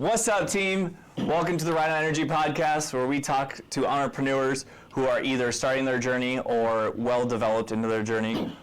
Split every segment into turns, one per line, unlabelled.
What's up, team? Welcome to the Rhino NRG podcast, where we talk to entrepreneurs who are either starting their journey or well developed into their journey,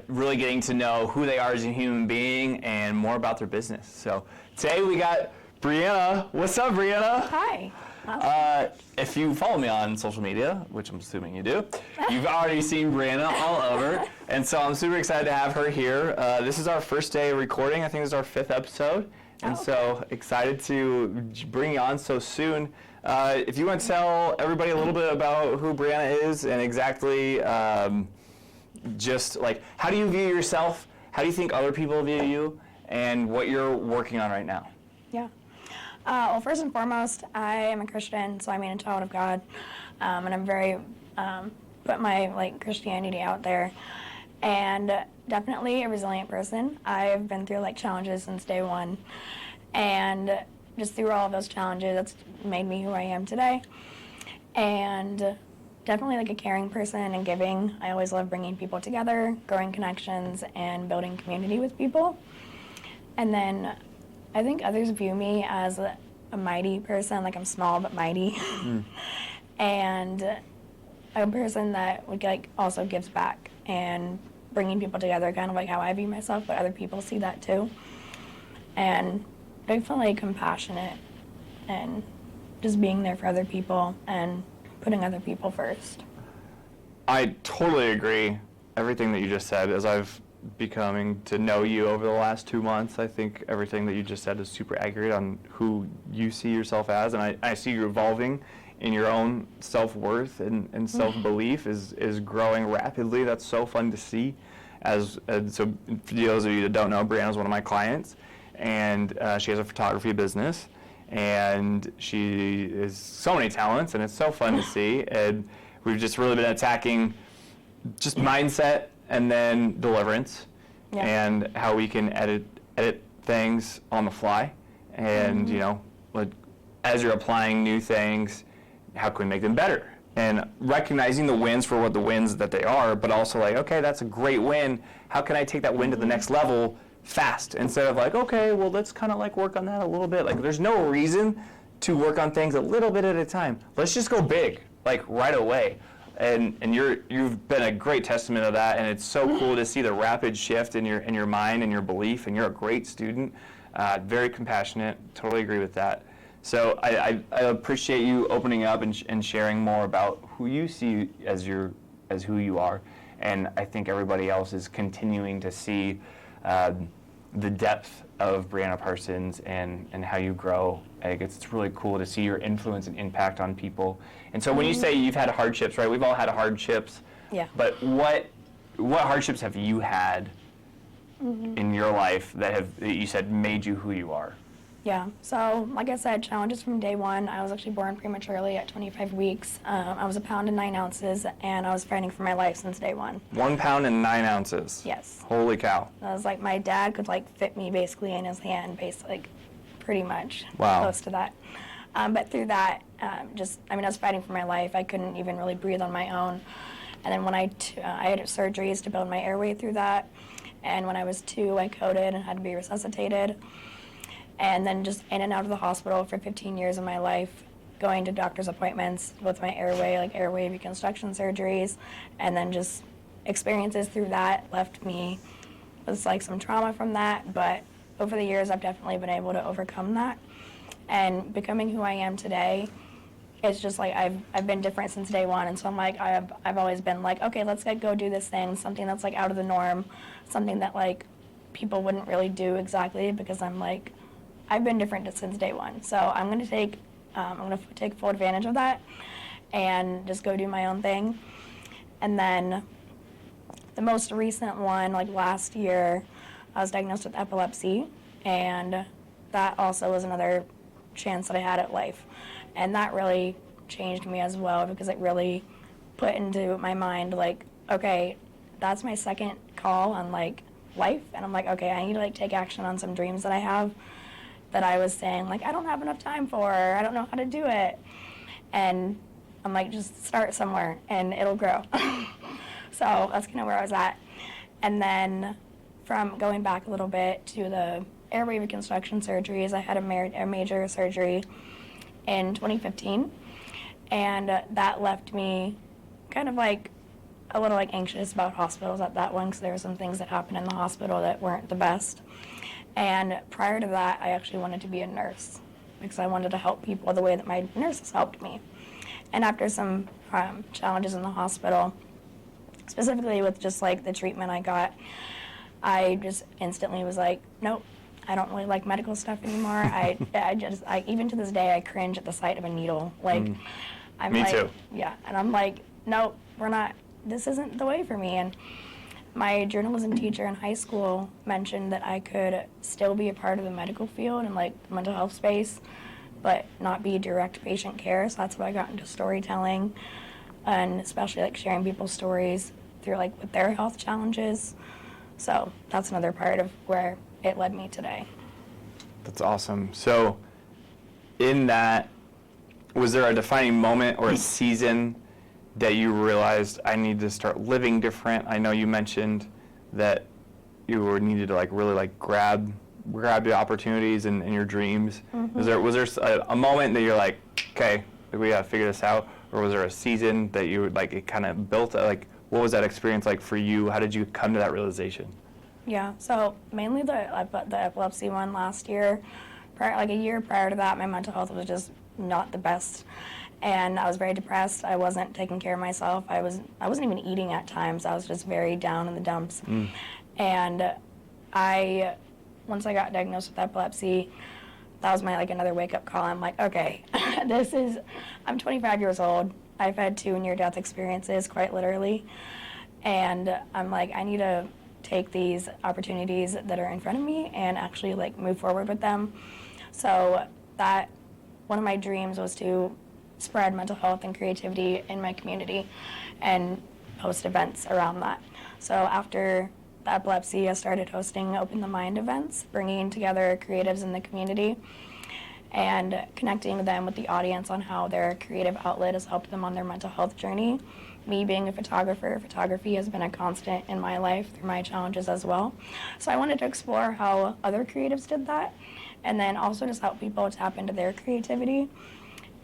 really getting to know who they are as a human being and more about their business. So today we got Brianna. What's up, Brianna?
Hi.
If you follow me on social media, which I'm assuming you do, you've already seen Brianna all over, and so I'm super excited to have her here. This is our first day recording. I think this is our 5th episode, and so excited to bring you on so soon. If you want to tell everybody a little bit about who Brianna is and exactly just like how do you view yourself, how do you think other people view you, and what you're working on right now.
Yeah. Well, first and foremost, I am a Christian, so I mean a child of God, and I'm very put my Christianity out there, and definitely a resilient person. I've been through challenges since day one, and just through all of those challenges, that's made me who I am today. And definitely a caring person and giving. I always love bringing people together, growing connections, and building community with people. And then I think others view me as a mighty person, I'm small but mighty, and a person that also gives back and bringing people together, kind of like how I view myself, but other people see that too. And definitely compassionate and just being there for other people and putting other people first.
I totally agree. Everything that you just said, as I've becoming to know you over the last 2 months, I think everything that you just said is super accurate on who you see yourself as, and I see you evolving in your own self-worth and self-belief is growing rapidly. That's so fun to see. So for those of you that don't know, Brianna is one of my clients, and she has a photography business, and she is so many talents, and it's so fun to see. And we've just really been attacking just mindset and then deliverance, and how we can edit things on the fly, and as you're applying new things, how can we make them better, and recognizing the wins for what the wins that they are, but also okay, that's a great win, how can I take that win to the next level fast, instead of okay, well, let's kind of work on that a little bit. There's no reason to work on things a little bit at a time. Let's just go big right away. And you've been a great testament of that, and it's so cool to see the rapid shift in your mind and your belief, and you're a great student, very compassionate, totally agree with that. So I appreciate you opening up and sharing more about who you see as who you are, and I think everybody else is continuing to see the depth of Brianna Parsons and how you grow. It's really cool to see your influence and impact on people. And so when you say you've had hardships, right? We've all had hardships.
Yeah.
But what hardships have you had in your life that you said made you who you are?
Yeah. So like I said, challenges from day one. I was actually born prematurely at 25 weeks. I was 1 pound and 9 ounces, and I was fighting for my life since day one.
1 pound and 9 ounces.
Yes.
Holy cow.
I was my dad could fit me basically in his hand, pretty much.
Wow.
Close to that. But through that, I was fighting for my life. I couldn't even really breathe on my own. And then when I had surgeries to build my airway through that. And when I was 2, I coded and had to be resuscitated. And then just in and out of the hospital for 15 years of my life, going to doctor's appointments with my airway, airway reconstruction surgeries, and then just experiences through that left me with some trauma from that. But over the years, I've definitely been able to overcome that. And becoming who I am today, it's just I've been different since day one. And so I'm I've always been okay, let's go do this thing, something that's out of the norm, something that people wouldn't really do exactly, because I've been different since day one. So I'm going to take full advantage of that and just go do my own thing. And then the most recent one, last year, I was diagnosed with epilepsy, and that also was another chance that I had at life. And that really changed me as well, because it really put into my mind, okay, that's my second call on life, and I'm okay, I need to take action on some dreams that I have, that I was saying I don't have enough time for, I don't know how to do it. And I'm just start somewhere and it'll grow. So that's kind of where I was at. And then from going back a little bit to the airway reconstruction surgeries. I had a major surgery in 2015, and that left me kind of like a little like anxious about hospitals at that one, because there were some things that happened in the hospital that weren't the best. And prior to that, I actually wanted to be a nurse because I wanted to help people the way that my nurses helped me. And after some challenges in the hospital, specifically with just like the treatment I got, I just instantly was like, nope, I don't really like medical stuff anymore. I even to this day, I cringe at the sight of a needle. Like, I'm
Me
like,
too.
yeah, and I'm like, nope, this isn't the way for me. And my journalism teacher in high school mentioned that I could still be a part of the medical field and like the mental health space, but not be direct patient care. So that's why I got into storytelling, and especially like sharing people's stories through like with their health challenges. So that's another part of where it led me today.
That's awesome. So in that, was there a defining moment or a season that you realized I need to start living different? I know you mentioned that you needed to like really like grab the opportunities and your dreams.
Mm-hmm.
Was there a moment that you're like, okay, we gotta figure this out? Or was there a season that you like it kind of built? Like, what was that experience like for you? How did you come to that realization?
Yeah, so mainly the epilepsy one last year. Like a year prior to that, my mental health was just not the best, and I was very depressed. I wasn't taking care of myself. I wasn't even eating at times. I was just very down in the dumps. And once I got diagnosed with epilepsy, that was my like another wake-up call. I'm like, okay, I'm 25 years old. I've had 2 near-death experiences, quite literally, and I'm like, I need to take these opportunities that are in front of me and actually like move forward with them. So that one of my dreams was to spread mental health and creativity in my community and host events around that. So after the epilepsy, I started hosting Open the Mind events, bringing together creatives in the community and connecting them with the audience on how their creative outlet has helped them on their mental health journey. Me being a photographer, photography has been a constant in my life through my challenges as well. So I wanted to explore how other creatives did that, and then also just help people tap into their creativity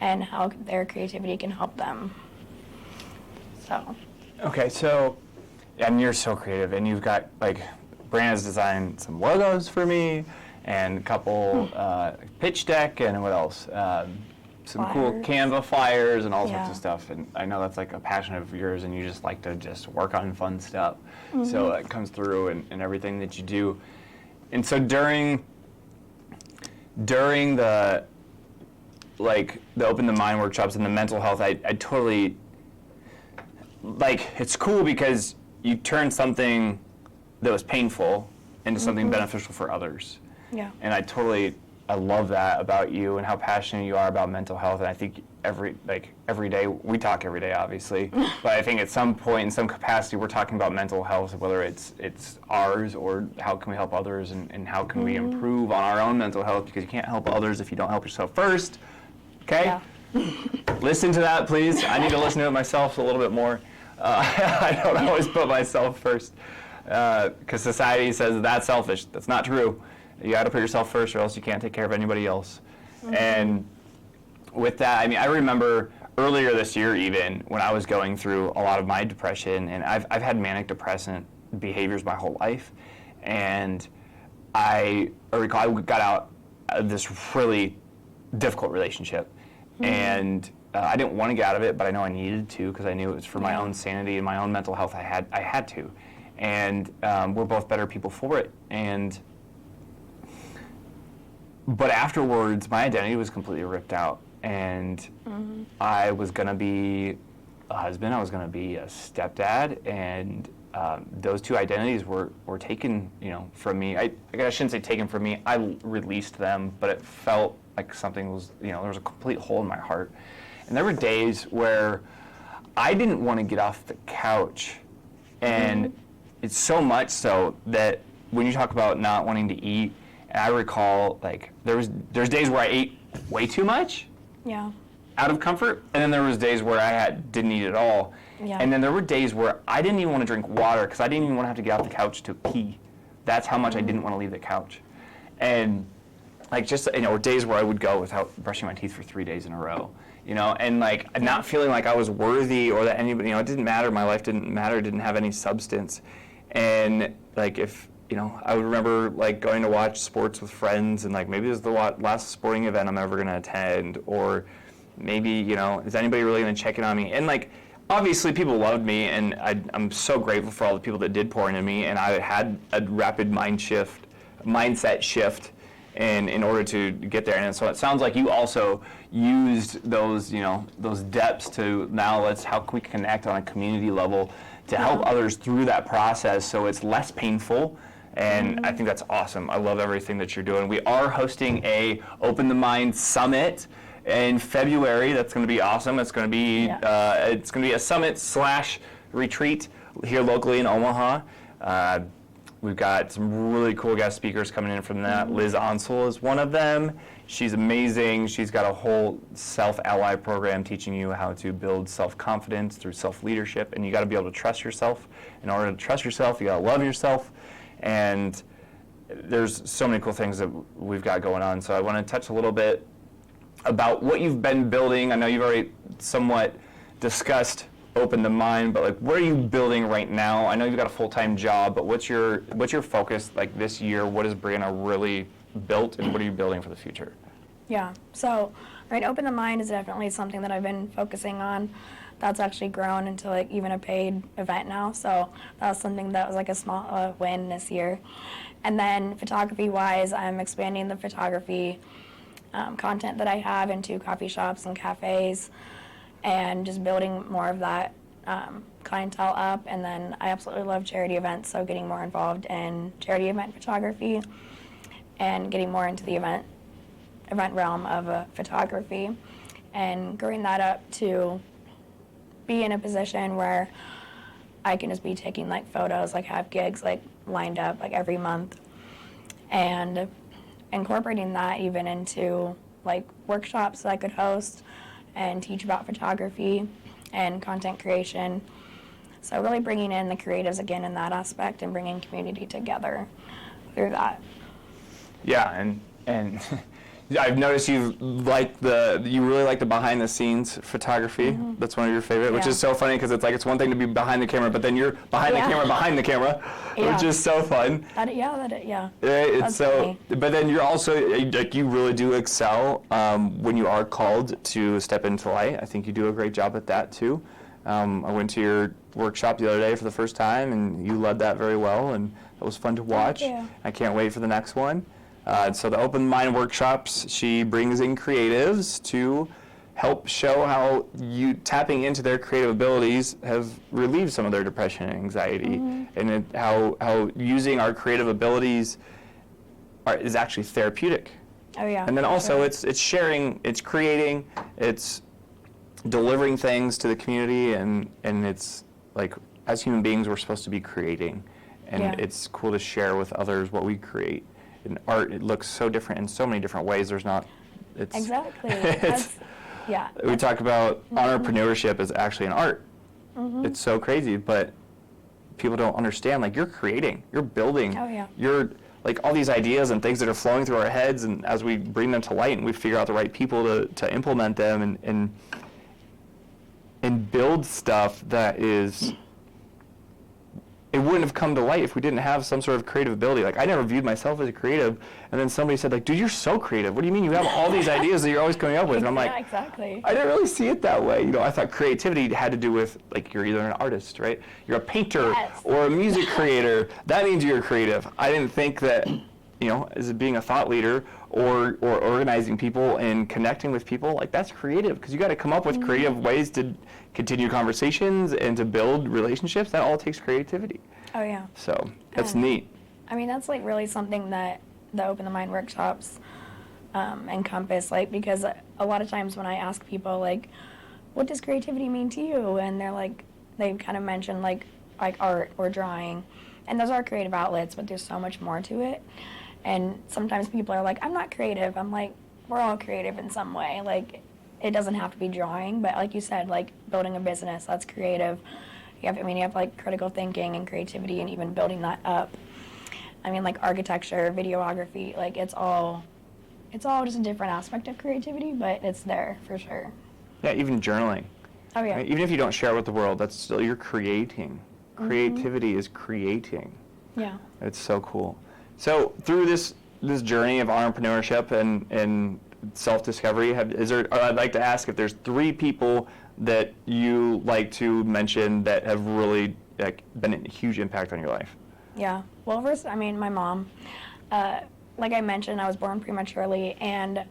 and how their creativity can help them. So.
Okay, so, and you're so creative, and you've got, like, Brianna's designed some logos for me, and a couple pitch deck, and what else? Some
Flyers.
cool Canva flyers and all sorts
Yeah.
of stuff, and I know that's like a passion of yours, and you just like to just work on fun stuff. So it comes through in everything that you do. And so during the Open the Mind workshops and the mental health, I totally, like, it's cool because you turn something that was painful into something beneficial for others.
Yeah.
And I love that about you and how passionate you are about mental health. And I think every day, we talk every day, obviously, but I think at some point, in some capacity, we're talking about mental health, whether it's ours or how can we help others and how can we improve on our own mental health, because you can't help others if you don't help yourself first. Okay?
Yeah.
Listen to that, please. I need to listen to it myself a little bit more. I don't always put myself first because society says that's selfish. That's not true. You got to put yourself first, or else you can't take care of anybody else. And with that, I mean, I remember earlier this year, even when I was going through a lot of my depression, and I've had manic depressant behaviors my whole life, and I recall I got out of this really difficult relationship, and I didn't want to get out of it, but I know I needed to because I knew it was for my own sanity and my own mental health. I had to, and we're both better people for it. But afterwards, my identity was completely ripped out, and I was going to be a husband, I was going to be a stepdad, and those two identities were taken, from me. I shouldn't say taken from me. I released them, but it felt like something was, there was a complete hole in my heart. And there were days where I didn't want to get off the couch, and it's so much so that when you talk about not wanting to eat, and I recall, like, there's days where I ate way too much out of comfort, and then there was days where I didn't eat at all.
Yeah.
And then there were days where I didn't even want to drink water because I didn't even want to have to get off the couch to pee. That's how much I didn't want to leave the couch. And like just, days where I would go without brushing my teeth for 3 days in a row, and like not feeling like I was worthy or that anybody, it didn't matter. My life didn't matter, didn't have any substance. And like if, I would remember like going to watch sports with friends and like maybe this is the last sporting event I'm ever going to attend, or maybe, is anybody really going to check in on me? And like, obviously people loved me, and I'm so grateful for all the people that did pour into me, and I had a rapid mindset shift in order to get there. And so it sounds like you also used those, those depths to now how can we connect on a community level to help others through that process so it's less painful. And I think that's awesome. I love everything that you're doing. We are hosting a Open the Mind Summit in February. That's going to be awesome. It's going to be a summit/retreat here locally in Omaha. We've got some really cool guest speakers coming in from that. Liz Onsel is one of them. She's amazing. She's got a whole self-ally program teaching you how to build self-confidence through self-leadership. And you got to be able to trust yourself. In order to trust yourself, you got to love yourself. And there's so many cool things that we've got going on. So I want to touch a little bit about what you've been building. I know you've already somewhat discussed Open the Mind, but like, what are you building right now? I know you've got a full-time job, but what's your focus like this year? What has Brianna really built, and what are you building for the future?
Yeah, so Open the Mind is definitely something that I've been focusing on. That's actually grown into like even a paid event now. So that was something that was like a small win this year. And then photography-wise, I'm expanding the photography content that I have into coffee shops and cafes, and just building more of that clientele up. And then I absolutely love charity events, so getting more involved in charity event photography and getting more into the event realm of photography, and growing that up to be in a position where I can just be taking like photos, like have gigs like lined up like every month, and incorporating that even into like workshops that I could host and teach about photography and content creation. So really bringing in the creatives again in that aspect and bringing community together through that.
Yeah, and I've noticed you really like the behind the scenes photography. That's one of your favorite, which is so funny because it's one thing to be behind the camera, but then you're behind the camera, which is so fun. It's so funny. But then you're also like, you really do excel when you are called to step into light. I think you do a great job at that too. I went to your workshop the other day for the first time, and you led that very well, and it was fun to watch.
Thank you.
I can't wait for the next one. So the Open Mind workshops, she brings in creatives to help show how you tapping into their creative abilities have relieved some of their depression and anxiety, and how using our creative abilities is actually therapeutic.
Oh yeah.
And then also it's sharing, it's creating, it's delivering things to the community, and it's like, as human beings we're supposed to be creating, and it's cool to share with others what we create. In art, it looks so different in so many different ways.
Exactly.
We talk about entrepreneurship as actually an art. It's so crazy, but people don't understand. Like, you're creating, you're building, you're like all these ideas and things that are flowing through our heads, and as we bring them to light and we figure out the right people to implement them and build stuff that is. It wouldn't have come to light if we didn't have some sort of creative ability. Like, I never viewed myself as a creative, and then somebody said, like, dude, you're so creative. What do you mean you have all these ideas that you're always coming up with? And I'm like,
exactly.
I didn't really see it that way. I thought creativity had to do with, like, you're either an artist, right? You're a painter or a music creator. That means you're creative. I didn't think that, as being a thought leader or organizing people and connecting with people, like, that's creative, because you got to come up with creative ways to continue conversations and to build relationships. That all takes creativity.
Oh yeah.
So that's neat.
I mean, that's like really something that the Open the Mind workshops encompass, like, because a lot of times when I ask people, like, what does creativity mean to you? And they're like, they kind of mention like art or drawing, and those are creative outlets, but there's so much more to it. And sometimes people are like, I'm not creative. I'm like, we're all creative in some way. Like, it doesn't have to be drawing, but like you said, like building a business, that's creative. You have like critical thinking and creativity and even building that up. I mean, like architecture, videography, like it's all just a different aspect of creativity, but it's there for sure.
Yeah, even journaling.
Oh yeah.
Right? Even if you don't share it with the world, that's still, you're creating. Creativity is creating.
Yeah.
It's so cool. So through this journey of entrepreneurship and self-discovery, I'd like to ask if there's 3 people that you like to mention that have really been a huge impact on your life.
Yeah. Well, first, I mean, my mom. Like I mentioned, I was born prematurely, and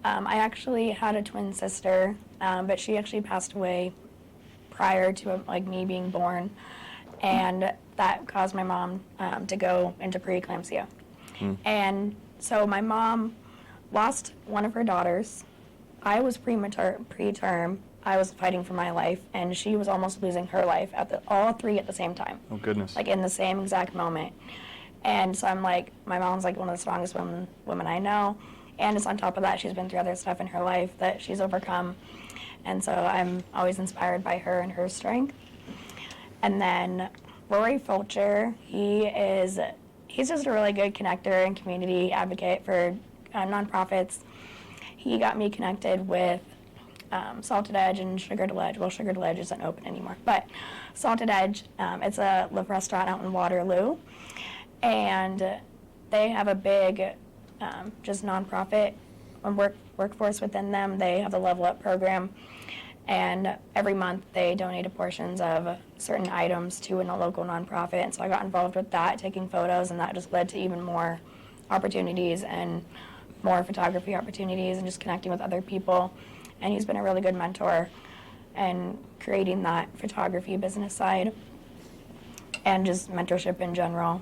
I actually had a twin sister, but she actually passed away prior to like me being born, and that caused my mom to go into preeclampsia. And so my mom lost one of her daughters. I was preterm. I was fighting for my life, and she was almost losing her life all 3 at the same time.
Oh goodness!
Like in the same exact moment. And so I'm like, my mom's like one of the strongest women I know. And just on top of that, she's been through other stuff in her life that she's overcome. And so I'm always inspired by her and her strength. And then Rory Fulcher, he's just a really good connector and community advocate for nonprofits. He got me connected with Salted Edge and Sugared Ledge. Well, Sugared Ledge isn't open anymore, but Salted Edge, it's a restaurant out in Waterloo. And they have a big, just nonprofit workforce within them. They have the Level Up program, and every month they donate portions of certain items to a local nonprofit. And so I got involved with that, taking photos, and that just led to even more opportunities and more photography opportunities and just connecting with other people. And he's been a really good mentor and creating that photography business side and just mentorship in general.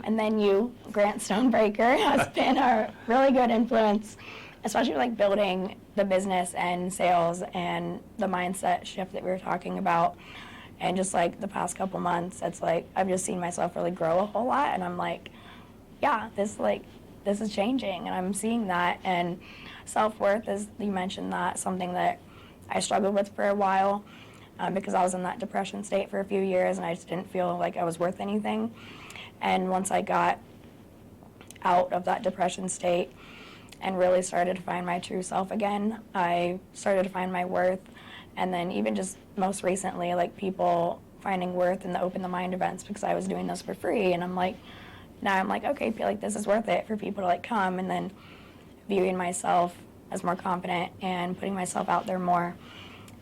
And then you, Grant Stonebraker, has been a really good influence, especially like building the business and sales and the mindset shift that we were talking about. And just like the past couple months, it's like I've just seen myself really grow a whole lot, and I'm like, yeah, this is changing, and I'm seeing that. And self-worth, as you mentioned, that something that I struggled with for a while because I was in that depression state for a few years, and I just didn't feel like I was worth anything. And once I got out of that depression state and really started to find my true self again, I started to find my worth. And then even just most recently, like people finding worth in the Open the Mind events, because I was doing those for free. And now I'm like, okay, I feel like this is worth it for people to like come, and then viewing myself as more confident and putting myself out there more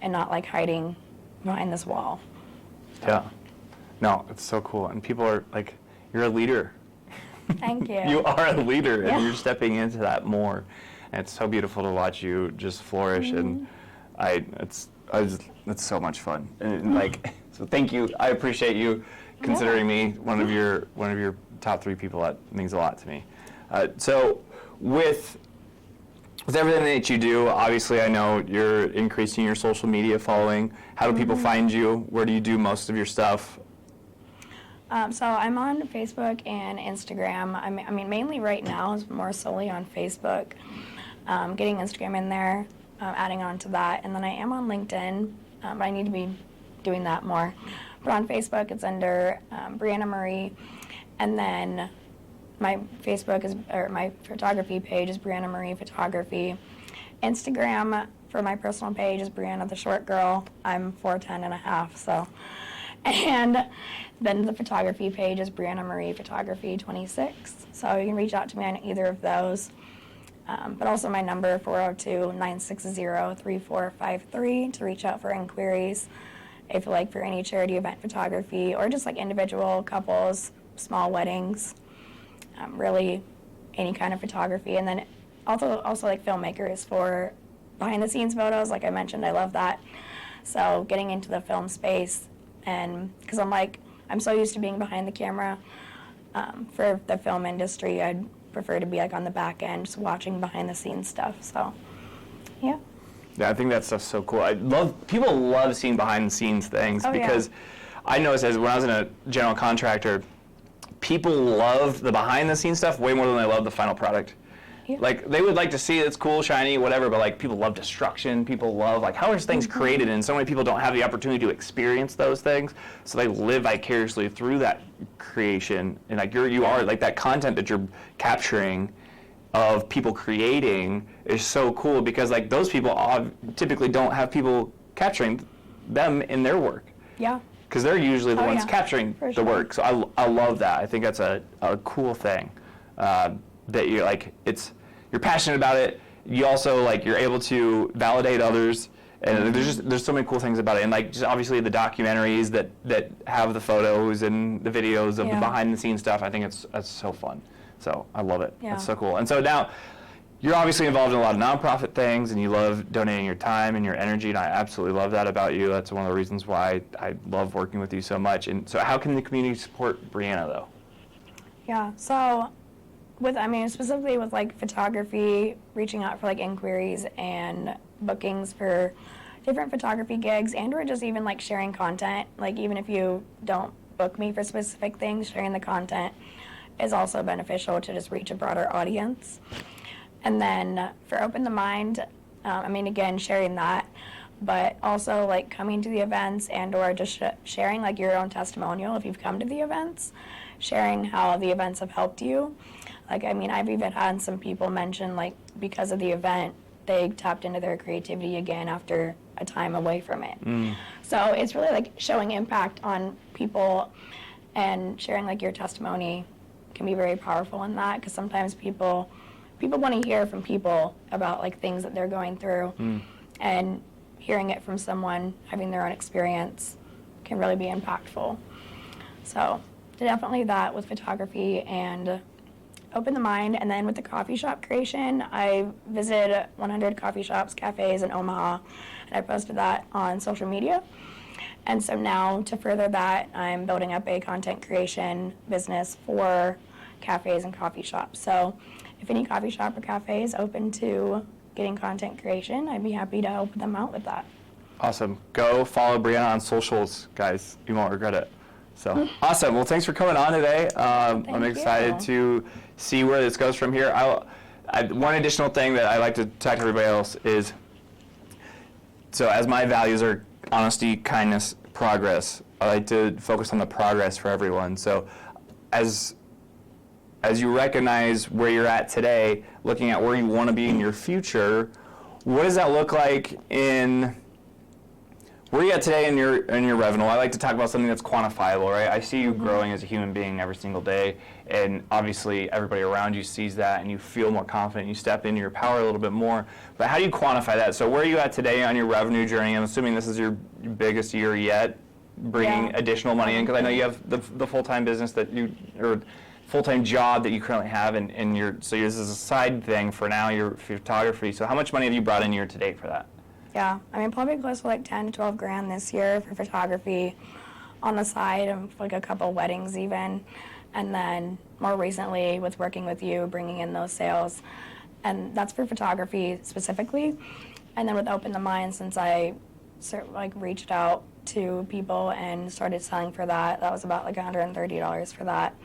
and not like hiding behind this wall. So.
Yeah. No, it's so cool. And people are like, you're a leader.
Thank you.
You are a leader,
Yeah.
and you're stepping into that more. And it's so beautiful to watch you just flourish. And it's so much fun. And like, so thank you. I appreciate you considering me one of your top 3 people. That means a lot to me. So with everything that you do, obviously I know you're increasing your social media following. How do people find you? Where do you do most of your stuff?
So I'm on Facebook and Instagram. I mean, mainly right now is more solely on Facebook. Getting Instagram in there, adding on to that, and then I am on LinkedIn, but I need to be doing that more. But on Facebook, it's under Brianna Marie, and then my my photography page is Brianna Marie Photography. Instagram for my personal page is Brianna the Short Girl. I'm 4'10" and a half, so. And then the photography page is Brianna Marie Photography 26. So you can reach out to me on either of those. But also my number, 402-960-3453, to reach out for inquiries. If you like for any charity event photography or just like individual couples, small weddings, really any kind of photography. And then also like filmmakers for behind the scenes photos. Like I mentioned, I love that. So getting into the film space. And because I'm so used to being behind the camera for the film industry, I'd prefer to be like on the back end, just watching behind the scenes stuff. So, yeah.
Yeah, I think that stuff's so cool. People love seeing behind the scenes things because I noticed as when I was in a general contractor, people love the behind the scenes stuff way more than they love the final product.
Yeah.
Like, they would like to see it's cool, shiny, whatever, but like people love destruction. People love like how are things created, and so many people don't have the opportunity to experience those things. So they live vicariously through that creation, and like you are like that content that you're capturing of people creating is so cool because like those people typically don't have people capturing them in their work.
Yeah.
Because they're usually the ones capturing
For
the
sure.
work. So I love that. I think that's a cool thing that you're like you're passionate about it. You also like you're able to validate others, and there's so many cool things about it. And like just obviously the documentaries that have the photos and the videos of the behind the scenes stuff. I think that's so fun. So I love it.
Yeah.
That's so cool. And so now you're obviously involved in a lot of nonprofit things, and you love donating your time and your energy, and I absolutely love that about you. That's one of the reasons why I love working with you so much. And so how can the community support Brianna, though?
Yeah, so specifically with like photography, reaching out for like inquiries and bookings for different photography gigs, and or just even like sharing content, like even if you don't book me for specific things, sharing the content is also beneficial to just reach a broader audience. And then for Open the Mind, again, sharing that, but also like coming to the events and or just sharing like your own testimonial if you've come to the events, sharing how the events have helped you. Like, I've even had some people mention like because of the event, they tapped into their creativity again after a time away from it. So it's really like showing impact on people, and sharing like your testimony can be very powerful in that, because sometimes people want to hear from people about like things that they're going through, and hearing it from someone having their own experience can really be impactful. So definitely that with photography and Open the Mind. And then with the coffee shop creation, I visited 100 coffee shops, cafes in Omaha, and I posted that on social media. And so now to further that, I'm building up a content creation business for cafes and coffee shops. So if any coffee shop or cafe is open to getting content creation, I'd be happy to help them out with that.
Awesome. Go follow Brianna on socials, guys. You won't regret it. So awesome. Well, thanks for coming on today. I'm excited to see where this goes from here. One additional thing that I like to talk to everybody else is, so as my values are honesty, kindness, progress, I like to focus on the progress for everyone. So as you recognize where you're at today, looking at where you want to be in your future, what does that look like in where you at today in your revenue? I like to talk about something that's quantifiable, right? I see you growing as a human being every single day, and obviously everybody around you sees that, and you feel more confident. You step into your power a little bit more. But how do you quantify that? So where are you at today on your revenue journey? I'm assuming this is your biggest year yet, bringing additional money in, because I know you have the full-time business or full-time job that you currently have, and so this is a side thing for now, your photography. So how much money have you brought in year to date for that?
Yeah, probably close to like 10 to 12 grand this year for photography, on the side of like a couple weddings even, and then more recently with working with you, bringing in those sales, and that's for photography specifically. And then with Open the Mind, since I reached out to people and started selling for that was about like $130 for that.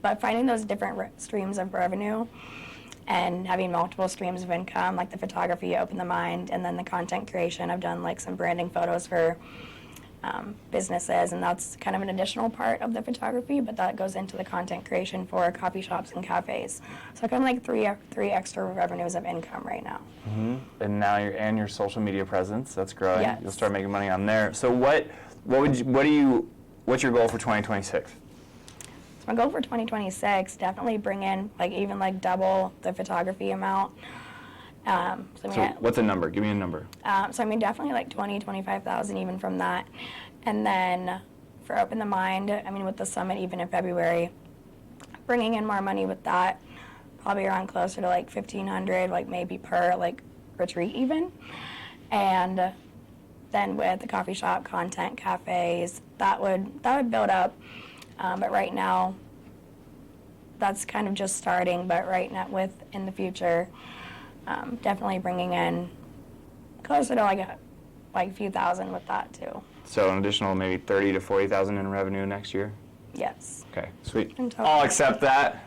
But finding those different streams of revenue and having multiple streams of income, like the photography, Open the Mind, and then the content creation. I've done like some branding photos for businesses, and that's kind of an additional part of the photography, but that goes into the content creation for coffee shops and cafes. So kind of like three extra revenues of income right now.
And now your social media presence, that's growing.
Yes.
You'll start making money on there. So what's your goal for 2026?
My goal for 2026, definitely bring in even double the photography amount.
So what's a number? Give me a number.
Definitely like 20, 25,000 even from that. And then for Open the Mind, with the summit even in February, bringing in more money with that, probably around closer to like 1,500, like maybe per like retreat even. And then with the coffee shop, content, cafes, that would build up. But right now, that's kind of just starting. But right now, in the future, definitely bringing in closer to like a few thousand with that too.
So an additional maybe 30 to 40,000 in revenue next year.
Yes.
Okay, sweet.
In total.
I'll accept that.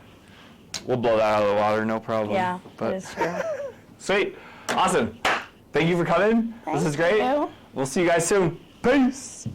We'll blow that out of the water, no problem.
Yeah, that is true.
Sweet. Awesome. Thank you for coming. This is great.
you.
We'll see you guys soon. Peace.